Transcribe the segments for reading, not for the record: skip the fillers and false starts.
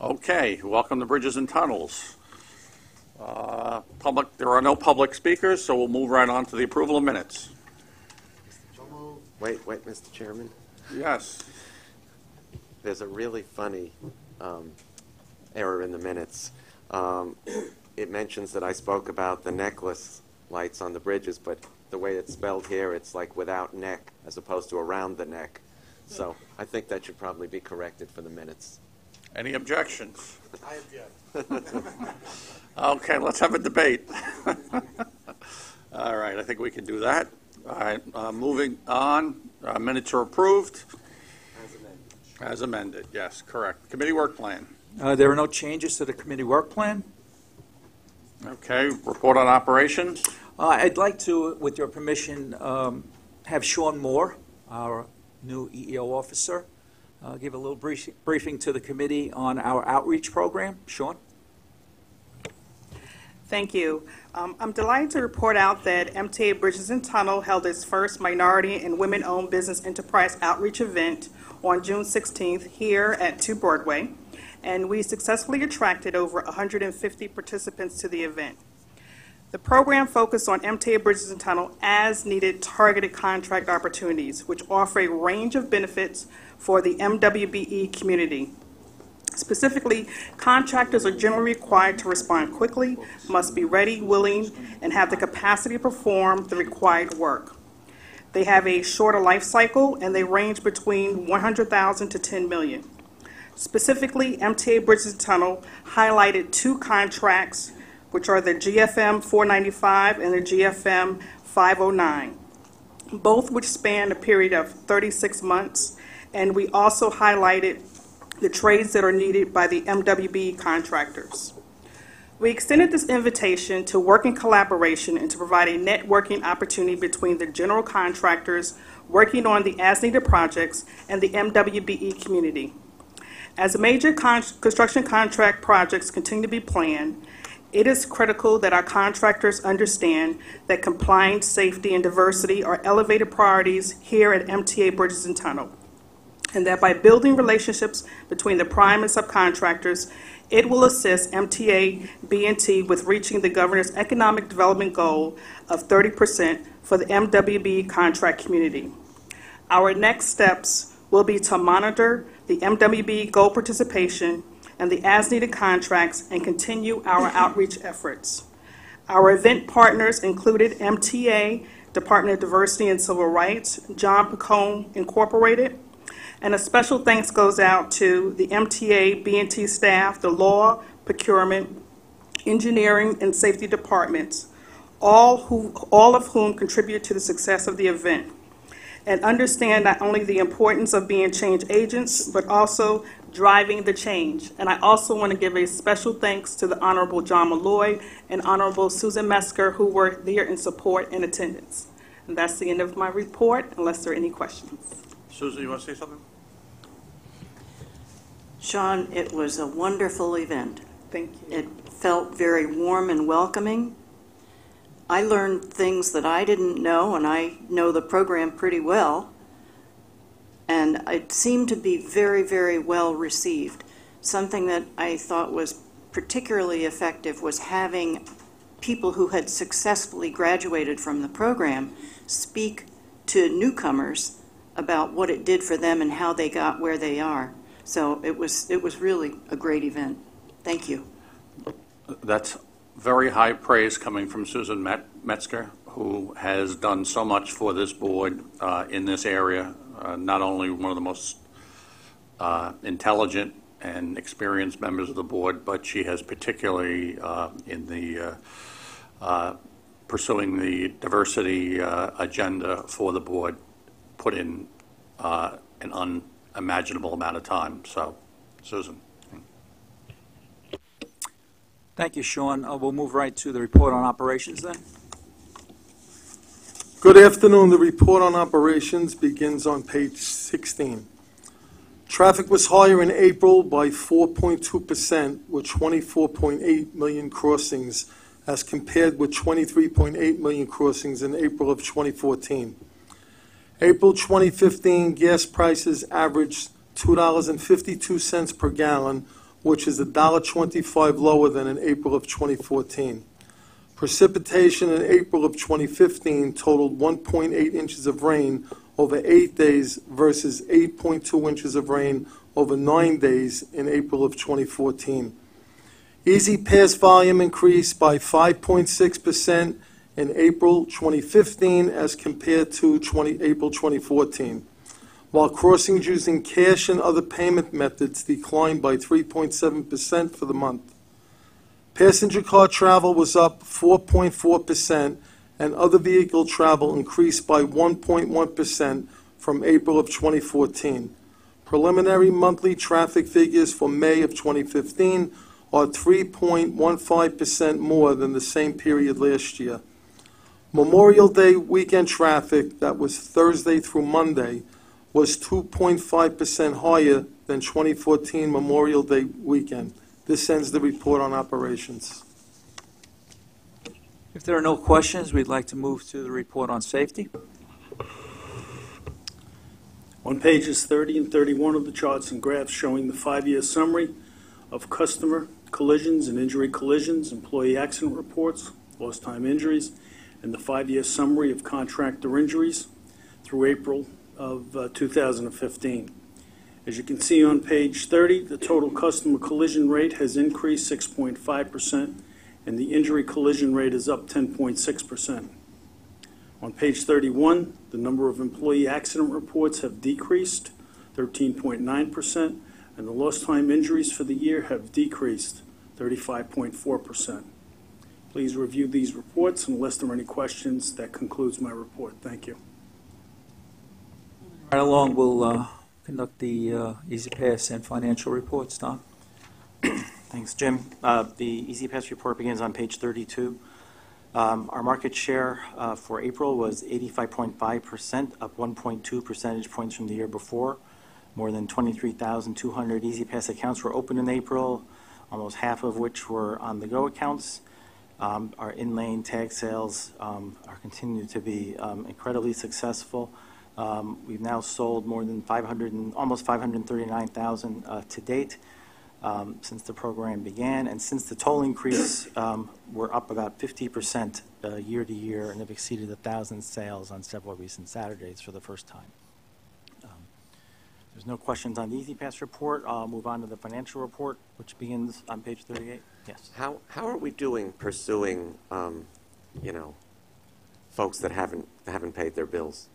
Okay, welcome to Bridges and Tunnels. There are no public speakers, so we'll move right on to the approval of minutes. Wait, Mr. Chairman. Yes. There's a really funny error in the minutes. It mentions that I spoke about the necklace lights on the bridges, but the way it's spelled here, it's like without neck as opposed to around the neck. So I think that should probably be corrected for the minutes. Any objections? I object. Okay, let's have a debate. All right, I think we can do that. All right, moving on. Minutes are approved. As amended. As amended, yes, correct. Committee work plan. There are no changes to the committee work plan. Okay, report on operations. I'd like to, with your permission, have Sean Moore, our new EEO officer, give a little briefing to the committee on our outreach program. Sean? Thank you. I'm delighted to report out that MTA Bridges and Tunnel held its first minority and women-owned business enterprise outreach event on June 16th here at 2 Broadway, and we successfully attracted over 150 participants to the event. The program focused on MTA Bridges and Tunnel as needed targeted contract opportunities, which offer a range of benefits for the MWBE community. Specifically, contractors are generally required to respond quickly, must be ready, willing, and have the capacity to perform the required work. They have a shorter life cycle, and they range between $100,000 to $10 million. Specifically, MTA Bridges and Tunnel highlighted 2 contracts, which are the GFM 495 and the GFM 509, both which span a period of 36 months. And we also highlighted the trades that are needed by the MWB contractors. We extended this invitation to work in collaboration and to provide a networking opportunity between the general contractors working on the as-needed projects and the MWBE community. As major construction contract projects continue to be planned, it is critical that our contractors understand that compliance, safety, and diversity are elevated priorities here at MTA Bridges and Tunnel, and that by building relationships between the prime and subcontractors, it will assist MTA B&T with reaching the governor's economic development goal of 30% for the MWB contract community. Our next steps will be to monitor the MWB goal participation and the as-needed contracts and continue our outreach efforts. Our event partners included MTA, Department of Diversity and Civil Rights, John Pacone Incorporated, and a special thanks goes out to the MTA B&T staff, the law, procurement, engineering, and safety departments, all of whom contribute to the success of the event, and understand not only the importance of being change agents, but also driving the change. And I also want to give a special thanks to the Honorable John Malloy and Honorable Susan Mesker, who were there in support and attendance. And that's the end of my report, unless there are any questions. Susan, you want to say something? Sean, it was a wonderful event. Thank you. It felt very warm and welcoming. I learned things that I didn't know, and I know the program pretty well. And it seemed to be very, very well received. Something that I thought was particularly effective was having people who had successfully graduated from the program speak to newcomers about what it did for them and how they got where they are. So it was really a great event. Thank you. That's very high praise coming from Susan Metzger, who has done so much for this board in this area. Not only one of the most intelligent and experienced members of the board, but she has particularly in the pursuing the diversity agenda for the board put in an unimaginable amount of time. So, Susan. Thank you, Sean. We'll move right to the report on operations then. Good afternoon. The report on operations begins on page 16. Traffic was higher in April by 4.2%, with 24.8 million crossings, as compared with 23.8 million crossings in April of 2014. April 2015 gas prices averaged $2.52 per gallon, which is $1.25 lower than in April of 2014. Precipitation in April of 2015 totaled 1.8 inches of rain over 8 days versus 8.2 inches of rain over 9 days in April of 2014. Easy Pass volume increased by 5.6% in April 2015 as compared to April 2014, while crossings using cash and other payment methods declined by 3.7% for the month. Passenger car travel was up 4.4%, and other vehicle travel increased by 1.1% from April of 2014. Preliminary monthly traffic figures for May of 2015 are 3.15% more than the same period last year. Memorial Day weekend traffic, that was Thursday through Monday, was 2.5% higher than 2014 Memorial Day weekend. This ends the report on operations. If there are no questions, we'd like to move to the report on safety. On pages 30 and 31 of the charts and graphs showing the 5-year summary of customer collisions and injury collisions, employee accident reports, lost time injuries, and the 5-year summary of contractor injuries through April of 2015. As you can see on page 30, the total customer collision rate has increased 6.5%, and the injury collision rate is up 10.6%. On page 31, the number of employee accident reports have decreased 13.9%, and the lost time injuries for the year have decreased 35.4%. Please review these reports, and unless there are any questions, that concludes my report. Thank you. Right along, we'll conduct the Easy Pass and financial reports. Don? Thanks, Jim. The Easy Pass report begins on page 32. Our market share for April was 85.5%, up 1.2 percentage points from the year before. More than 23,200 Easy Pass accounts were opened in April, almost half of which were on-the-go accounts. Our in-lane tag sales are continuing to be incredibly successful. We've now sold more than almost 539,000 to date since the program began, and since the toll increase, we're up about 50% year to year, and have exceeded 1,000 sales on several recent Saturdays for the first time. There's no questions on the Easy Pass report. I'll move on to the financial report, which begins on page 38. Yes. How are we doing pursuing, folks that haven't paid their bills,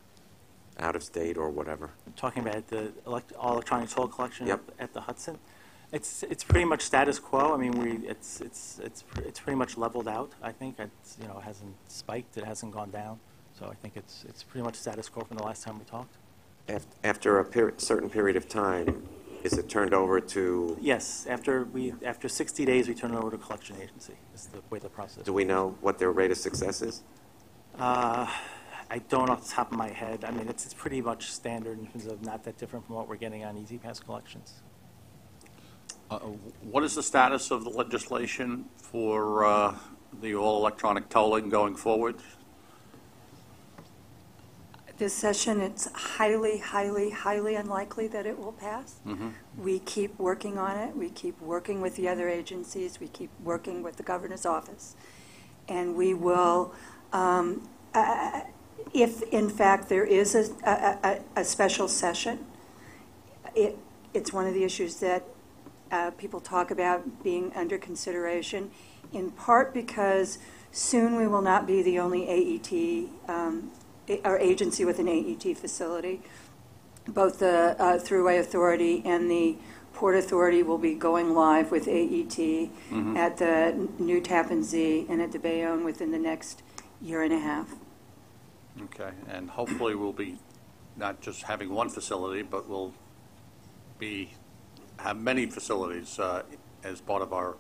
out of state or whatever? Talking about the all electronic toll collection. Yep. At the Hudson. It's pretty much status quo. I mean, it's pretty much leveled out. I think it hasn't spiked. It hasn't gone down. So I think it's pretty much status quo from the last time we talked. After a certain period of time, is it turned over to? Yes. After 60 days, we turn it over to collection agency. Is the way the process. Do we know what their rate of success is? I don't off the top of my head. I mean, it's pretty much standard in terms of not that different from what we're getting on Easy Pass collections. What is the status of the legislation for the all-electronic tolling going forward? This session, it's highly, highly, highly unlikely that it will pass. Mm-hmm. We keep working on it. We keep working with the other agencies. We keep working with the governor's office. And we will, if in fact there is a special session, it's one of the issues that people talk about being under consideration, in part because soon we will not be the only AET our agency with an AET facility. Both the Thruway Authority and the Port Authority will be going live with AET at the New Tappan Zee and at the Bayonne within the next year and a half. Okay, and hopefully we'll be not just having one facility, but we'll have many facilities as part of our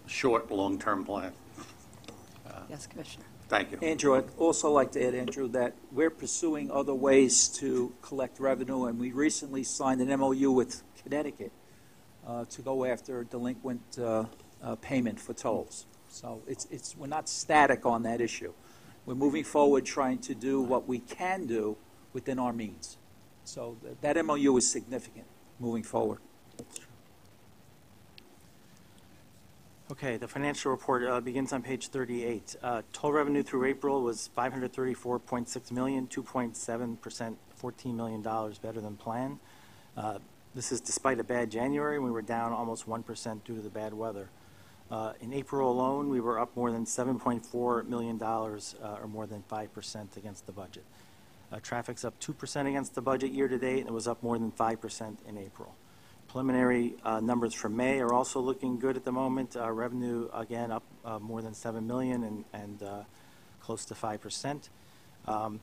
short, long-term plan. Yes, Commissioner. Thank you. Andrew, I'd also like to add, Andrew, that we're pursuing other ways to collect revenue, and we recently signed an MOU with Connecticut to go after delinquent payment for tolls. So we're not static on that issue. We're moving forward trying to do what we can do within our means. So that MOU is significant moving forward. Okay, the financial report begins on page 38. Total revenue through April was $534.6 million, 2.7%, $14 million better than planned. This is despite a bad January. We were down almost 1% due to the bad weather. In April alone, we were up more than $7.4 million, or more than 5% against the budget. Traffic's up 2% against the budget year to date, and it was up more than 5% in April. Preliminary numbers for May are also looking good at the moment. Revenue, again, up more than $7 million and close to 5%. And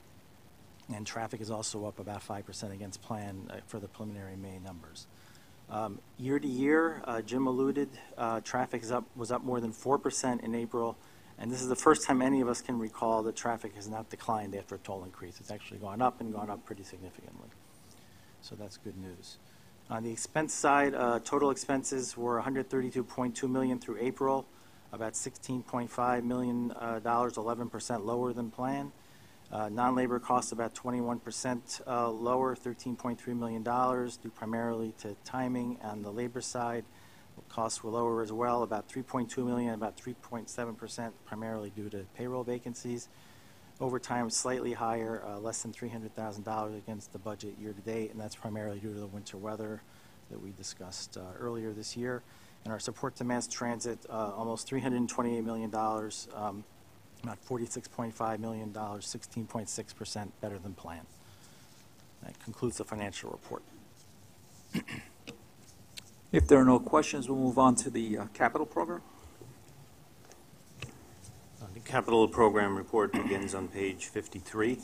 traffic is also up about 5% against plan for the preliminary May numbers. Year to year, Jim alluded, traffic was up more than 4% in April, and this is the first time any of us can recall that traffic has not declined after a toll increase. It's actually gone up and gone up pretty significantly. So that's good news. On the expense side, total expenses were $132.2 million through April, about $16.5 million, 11% lower than planned. Non-labor costs about 21% lower, $13.3 million, due primarily to timing. On the labor side, costs were lower as well, about $3.2 million, about 3.7%, primarily due to payroll vacancies. Overtime was slightly higher, less than $300,000 against the budget year to date, and that's primarily due to the winter weather that we discussed earlier this year. And our support to mass transit, almost $328 million, about $46.5 million, 16.6% better than planned. That concludes the financial report. If there are no questions, we'll move on to the capital program. The capital program report begins on page 53.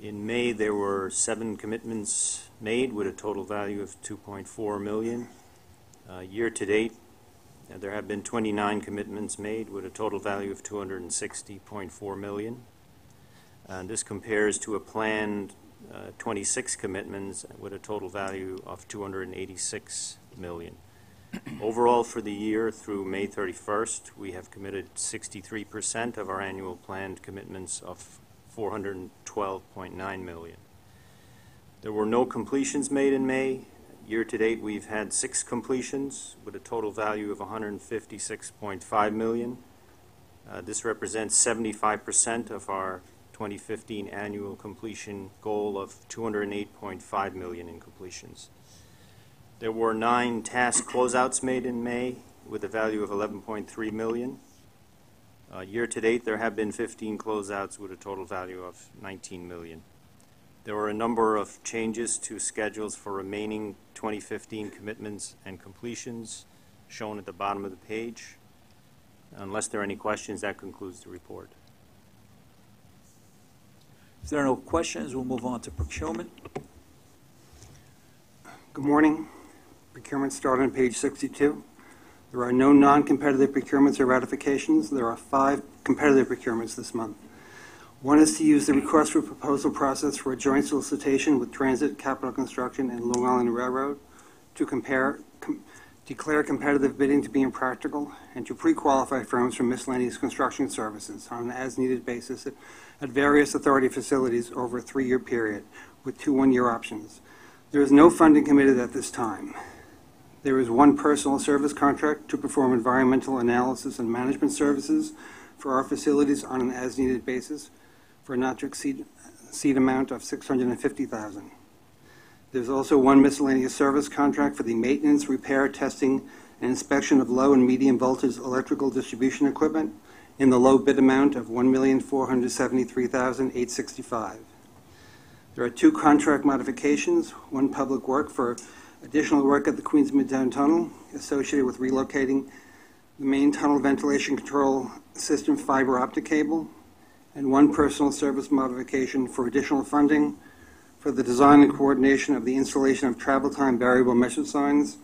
In May, there were 7 commitments made with a total value of $2.4 million. Year to date, there have been 29 commitments made with a total value of $260.4 million. This compares to a planned 26 commitments with a total value of $286 million. Overall, for the year through May 31st, we have committed 63% of our annual planned commitments of $412.9 million. There were no completions made in May. Year to date, we've had 6 completions with a total value of $156.5 million. This represents 75% of our 2015 annual completion goal of $208.5 million in completions. There were 9 task closeouts made in May with a value of $11.3 million. Year to date, there have been 15 closeouts with a total value of $19 million. There were a number of changes to schedules for remaining 2015 commitments and completions shown at the bottom of the page. Unless there are any questions, that concludes the report. If there are no questions, we'll move on to procurement. Good morning. Procurement started on page 62. There are no non-competitive procurements or ratifications. There are 5 competitive procurements this month. One is to use the request for proposal process for a joint solicitation with Transit, Capital Construction, and Long Island Railroad to declare competitive bidding to be impractical and to pre-qualify firms for miscellaneous construction services on an as-needed basis at various authority facilities over a 3-year period with 2 one-year options. There is no funding committed at this time. There is 1 personal service contract to perform environmental analysis and management services for our facilities on an as-needed basis for a not to exceed amount of $650,000. There's also 1 miscellaneous service contract for the maintenance, repair, testing, and inspection of low and medium voltage electrical distribution equipment in the low bid amount of $1,473,865. There are 2 contract modifications, 1 public work for additional work at the Queens Midtown Tunnel associated with relocating the main tunnel ventilation control system fiber optic cable, and 1 personal service modification for additional funding for the design and coordination of the installation of travel time variable measure signs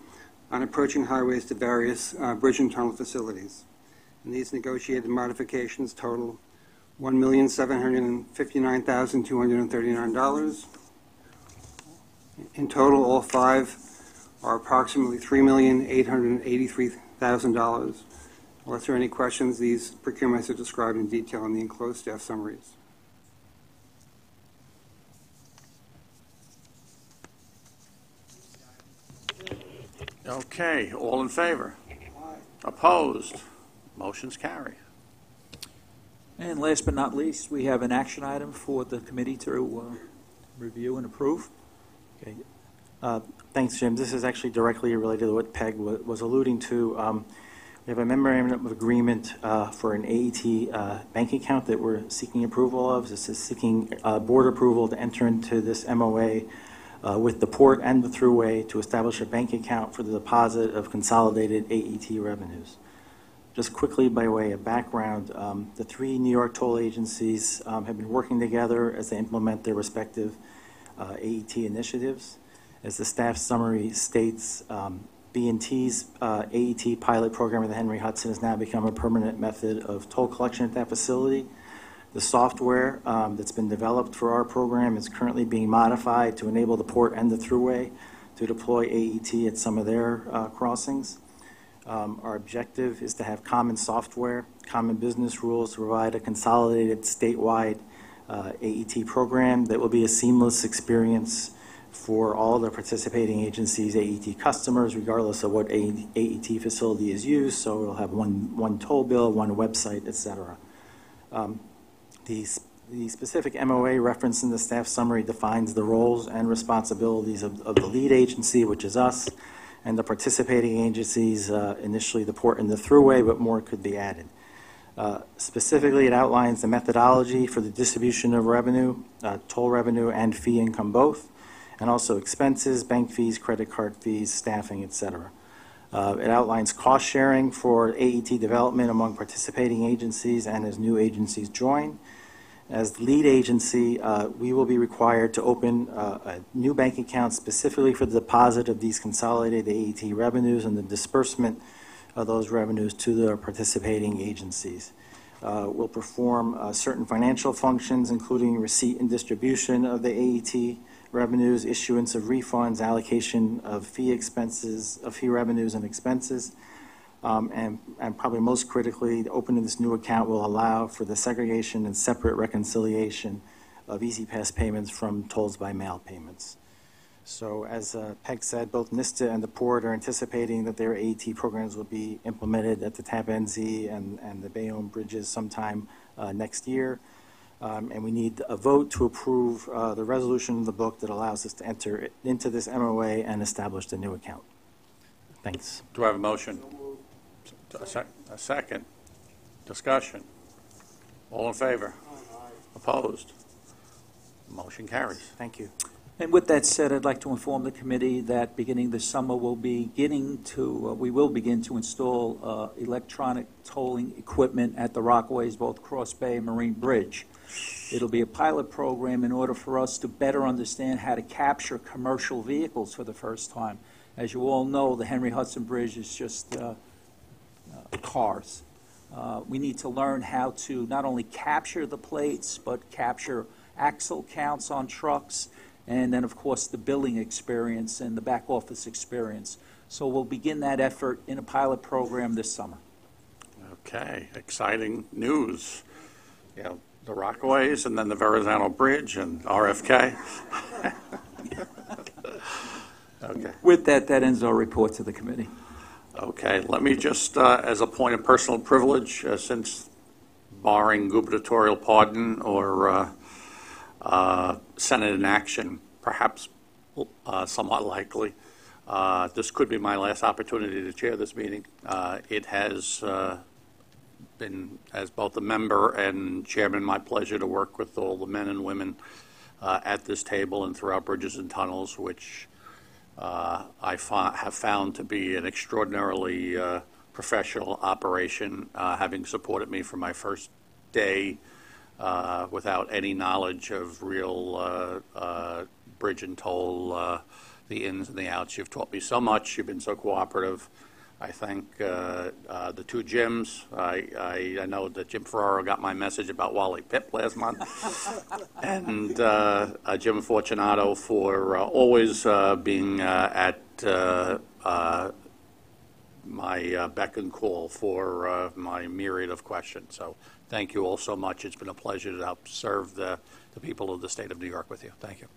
on approaching highways to various bridge and tunnel facilities. And these negotiated modifications total $1,759,239. In total, all 5 are approximately $3,883,000. Unless there are any questions, these procurements are described in detail in the enclosed staff summaries. Okay, all in favor? Opposed? Motion's carry. And last but not least, we have an action item for the committee to review and approve. Okay. Thanks, Jim. This is actually directly related to what Peg was alluding to. We have a memorandum of agreement for an AET bank account that we're seeking approval of. This is seeking board approval to enter into this MOA with the port and the thruway to establish a bank account for the deposit of consolidated AET revenues. Just quickly, by way of background, the three New York toll agencies have been working together as they implement their respective AET initiatives. As the staff summary states, B&T's AET pilot program at the Henry Hudson has now become a permanent method of toll collection at that facility. The software that's been developed for our program is currently being modified to enable the port and the thruway to deploy AET at some of their crossings. Our objective is to have common software, common business rules to provide a consolidated statewide AET program that will be a seamless experience for all the participating agencies, AET customers, regardless of what AET facility is used. So it'll have one toll bill, one website, et cetera. The specific MOA referenced in the staff summary defines the roles and responsibilities of the lead agency, which is us, and the participating agencies, initially the port and the thruway, but more could be added. Specifically, it outlines the methodology for the distribution of revenue, toll revenue and fee income both, and also expenses, bank fees, credit card fees, staffing, et cetera. It outlines cost sharing for AET development among participating agencies and as new agencies join. As the lead agency, we will be required to open a new bank account specifically for the deposit of these consolidated AET revenues and the disbursement of those revenues to the participating agencies. We'll perform certain financial functions, including receipt and distribution of the AET revenues, issuance of refunds, allocation of fee revenues and expenses, and probably most critically, opening this new account will allow for the segregation and separate reconciliation of Easy Pass payments from tolls by mail payments. So as Peg said, both NISTA and the Port are anticipating that their AET programs will be implemented at the Tappan Zee and the Bayonne bridges sometime next year. And we need a vote to approve the resolution of the book that allows us to enter into this MOA and establish the new account. Thanks. Do I have a motion? A second. Discussion. All in favor? Opposed? Motion carries. Thank you. And with that said, I'd like to inform the committee that beginning this summer, we will begin to install electronic tolling equipment at the Rockaways, both Cross Bay and Marine Bridge. It'll be a pilot program in order for us to better understand how to capture commercial vehicles for the first time. As you all know, the Henry Hudson Bridge is just cars. We need to learn how to not only capture the plates, but capture axle counts on trucks, and then, of course, the billing experience and the back office experience. So we'll begin that effort in a pilot program this summer. Okay, exciting news. You know, the Rockaways and then the Verrazano Bridge and RFK. Okay. With that, that ends our report to the committee. Okay, let me just, as a point of personal privilege, since barring gubernatorial pardon or Senate inaction, perhaps somewhat likely, this could be my last opportunity to chair this meeting. It has been, as both a member and chairman, my pleasure to work with all the men and women at this table and throughout Bridges and Tunnels, which I have found to be an extraordinarily professional operation, having supported me from my first day without any knowledge of real bridge and toll, the ins and the outs. You've taught me so much. You've been so cooperative. I thank the two Jims. I know that Jim Ferraro got my message about Wally Pipp last month. And Jim Fortunato for always being at my beck and call for my myriad of questions. So thank you all so much. It's been a pleasure to help serve the people of the state of New York with you. Thank you.